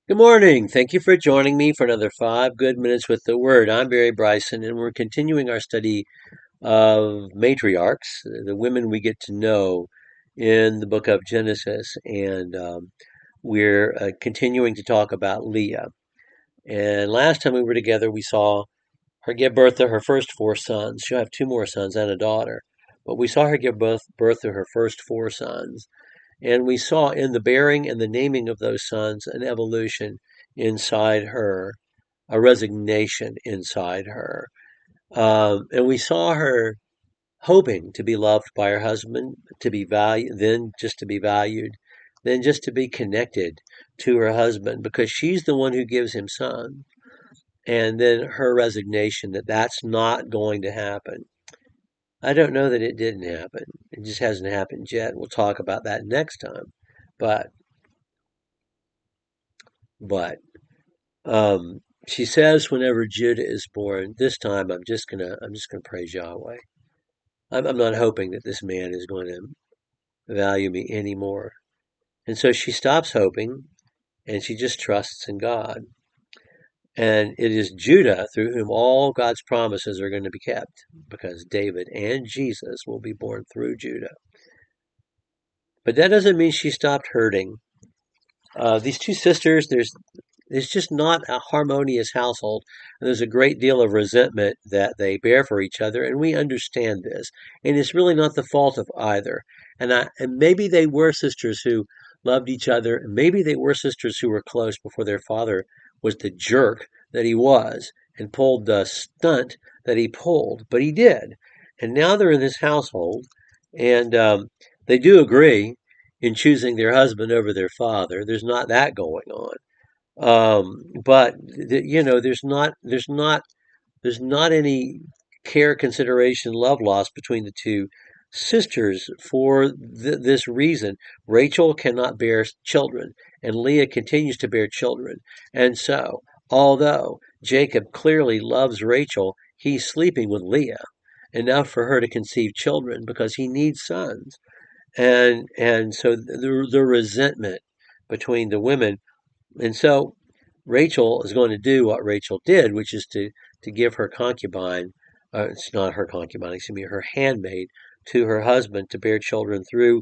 Good morning. Thank you for joining me for another 5 good minutes with the Word. I'm Barry Bryson, and we're continuing our study of matriarchs, the women we get to know in the book of Genesis. And we're continuing to talk about Leah. And last time we were together, we saw her give birth to her first 4 sons. She'll have 2 more sons and a daughter. But we saw her give birth to her first 4 sons. And we saw in the bearing and the naming of those sons an evolution inside her, a resignation inside her. And we saw her hoping to be loved by her husband, to be valued, then just to be valued, then just to be connected to her husband because she's the one who gives him sons. And then her resignation that that's not going to happen. I don't know that it didn't happen. It just hasn't happened yet. We'll talk about that next time. But but she says whenever Judah is born, this time I'm just gonna praise Yahweh. I'm not hoping that this man is going to value me anymore. And so she stops hoping and she just trusts in God. And it is Judah through whom all God's promises are going to be kept because David and Jesus will be born through Judah. But that doesn't mean she stopped hurting. These two sisters, it's just not a harmonious household. And there's a great deal of resentment that they bear for each other, and we understand this. And it's really not the fault of either. And maybe they were sisters who loved each other, and maybe they were sisters who were close before their father was the jerk that he was and pulled the stunt that he pulled, but he did. And now they're in this household, and they do agree in choosing their husband over their father. There's not that going on. But there's not any care, consideration, love lost between the two sisters for this reason. Rachel cannot bear children, and Leah continues to bear children. And so, although Jacob clearly loves Rachel, he's sleeping with Leah enough for her to conceive children because he needs sons. And so the resentment between the women, and so Rachel is going to do what Rachel did, which is to give her concubine, it's not her concubine, excuse me, her handmaid to her husband to bear children through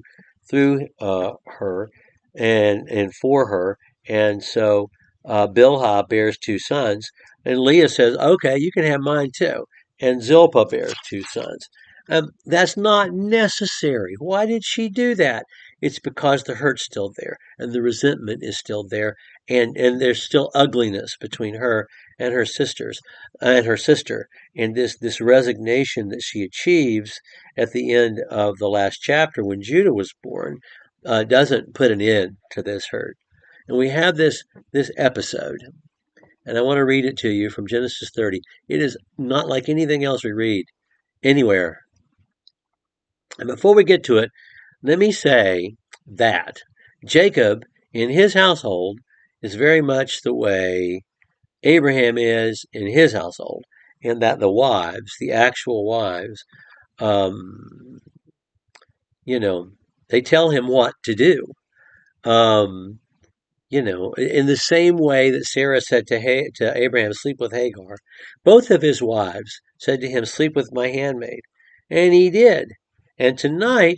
her and for her. And so Bilhah bears 2 sons, and Leah says, "Okay, you can have mine too." And Zilpah bears 2 sons. That's not necessary. Why did she do that? It's because the hurt's still there and the resentment is still there, and there's still ugliness between her and her sisters and her sister. And this resignation that she achieves at the end of the last chapter when Judah was born doesn't put an end to this hurt. And we have this episode, and I want to read it to you from Genesis 30. It is not like anything else we read anywhere. And before we get to it, let me say that Jacob in his household is very much the way Abraham is in his household, and that the wives, the actual wives, um, you know, they tell him what to do. Um, in the same way that Sarah said to Abraham, "Sleep with Hagar," both of his wives said to him, "Sleep with my handmaid," and he did. And tonight,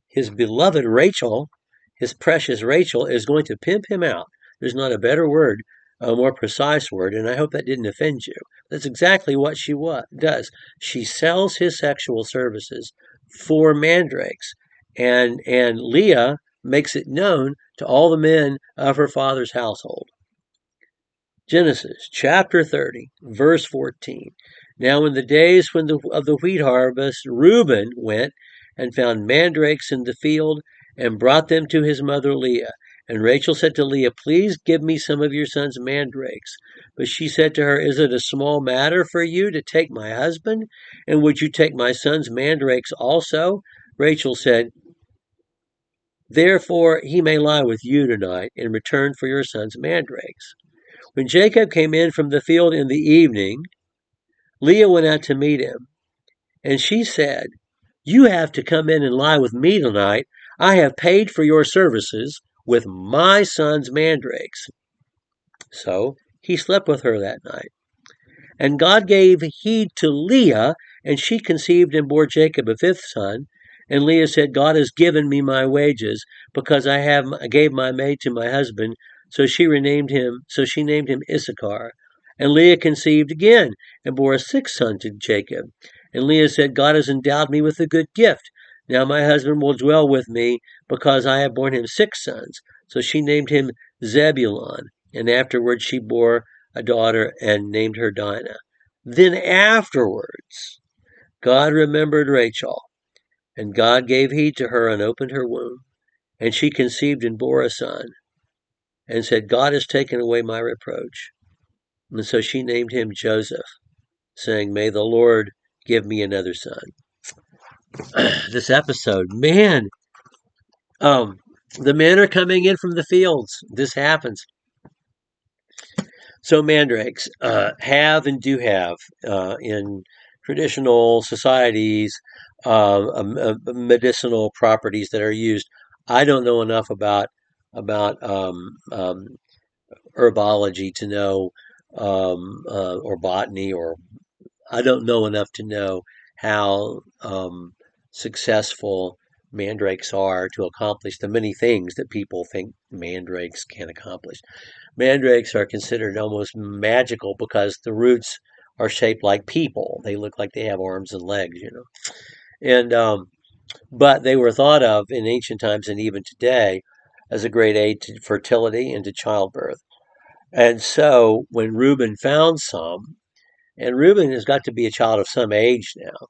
his beloved Rachel, his precious Rachel, is going to pimp him out. There's not a better word, a more precise word, and I hope that didn't offend you. That's exactly what she does. She sells his sexual services for mandrakes, and Leah makes it known to all the men of her father's household. Genesis chapter 30, verse 14. Now in the days of the wheat harvest, Reuben went and found mandrakes in the field and brought them to his mother Leah. And Rachel said to Leah, "Please give me some of your son's mandrakes." But she said to her, "Is it a small matter for you to take my husband? And would you take my son's mandrakes also?" Rachel said, "Therefore he may lie with you tonight in return for your son's mandrakes." When Jacob came in from the field in the evening, Leah went out to meet him, and she said, "You have to come in and lie with me tonight. I have paid for your services with my son's mandrakes." So he slept with her that night. And God gave heed to Leah, and she conceived and bore Jacob a fifth son. And Leah said, God has given me my wages, because I gave my maid to my husband. So she named him Issachar. And Leah conceived again and bore a sixth son to Jacob. And Leah said, God has endowed me with a good gift. Now my husband will dwell with me, because I have borne him six sons. So she named him Zebulon. And afterwards she bore a daughter and named her Dinah. Then afterwards, God remembered Rachel, and God gave heed to her and opened her womb. And she conceived and bore a son, and said, God has taken away my reproach. And so she named him Joseph, saying, May the Lord give me another son. This episode, man, the men are coming in from the fields. This happens. So mandrakes have and do have in traditional societies medicinal properties that are used. I don't know enough about herbology to know or botany, or I don't know enough to know how successful mandrakes are to accomplish the many things that people think mandrakes can accomplish. Mandrakes are considered almost magical because the roots are shaped like people. They look like they have arms and legs, you know. And but they were thought of in ancient times and even today as a great aid to fertility and to childbirth. And so when Reuben found some, and Reuben has got to be a child of some age now,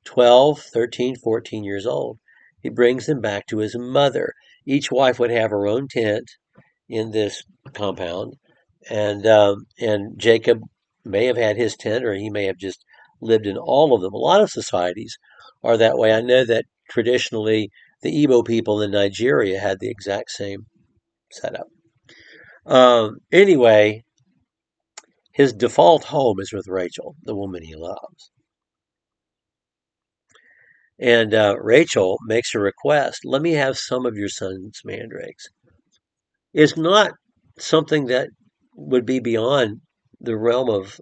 12, 13, 14 years old, he brings them back to his mother. Each wife would have her own tent in this compound, and Jacob may have had his tent, or he may have just lived in all of them. A lot of societies are that way. I know that traditionally the Igbo people in Nigeria had the exact same setup. Anyway, his default home is with Rachel, the woman he loves. And Rachel makes a request, let me have some of your son's mandrakes. It's not something that would be beyond the realm of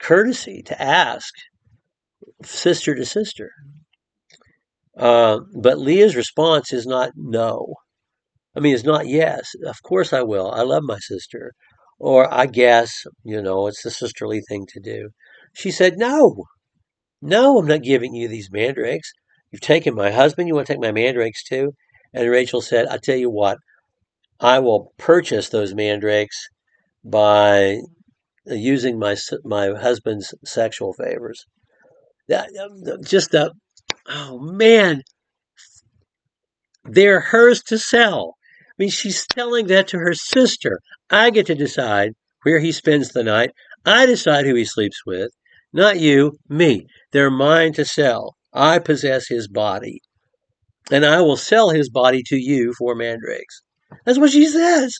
courtesy to ask sister to sister. But Leah's response is not no. I mean, it's not yes. Of course I will. I love my sister. Or I guess, it's the sisterly thing to do. She said, no, no, I'm not giving you these mandrakes. You've taken my husband. You want to take my mandrakes too? And Rachel said, I tell you what, I will purchase those mandrakes by using my husband's sexual favors. That just the oh man, they're hers to sell. I mean, she's telling that to her sister. I get to decide where he spends the night. I decide who he sleeps with, not you, me. They're mine to sell. I possess his body, and I will sell his body to you for mandrakes. That's what she says.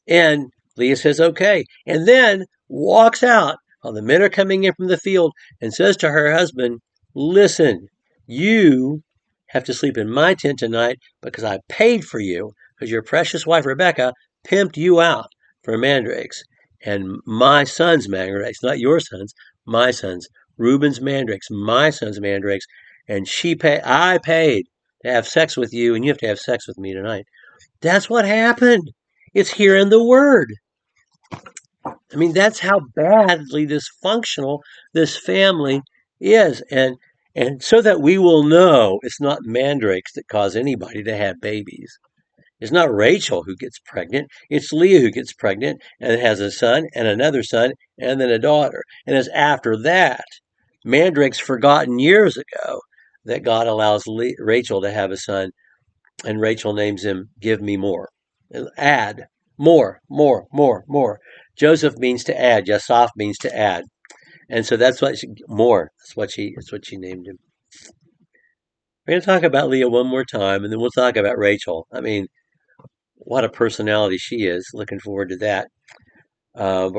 And Leah says, okay. And then walks out while the men are coming in from the field and says to her husband, listen, you have to sleep in my tent tonight because I paid for you, because your precious wife Rebecca pimped you out for mandrakes. And my son's mandrakes, not your son's, my son's, Reuben's mandrakes, my son's mandrakes. And I paid to have sex with you, and you have to have sex with me tonight. That's what happened. It's here in the word. I mean, that's how badly dysfunctional this family is. And so that we will know it's not mandrakes that cause anybody to have babies. It's not Rachel who gets pregnant. It's Leah who gets pregnant and has a son and another son and then a daughter. And it's after that, mandrakes forgotten years ago, that God allows Rachel to have a son, and Rachel names him Give Me More. Add. More, more, more, more. Joseph means to add. Yasaf means to add. And so more. That's what she named him. We're going to talk about Leah one more time, and then we'll talk about Rachel. I mean, what a personality she is. Looking forward to that. But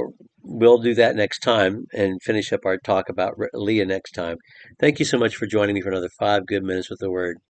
we'll do that next time and finish up our talk about Leah next time. Thank you so much for joining me for another 5 good minutes with the Word.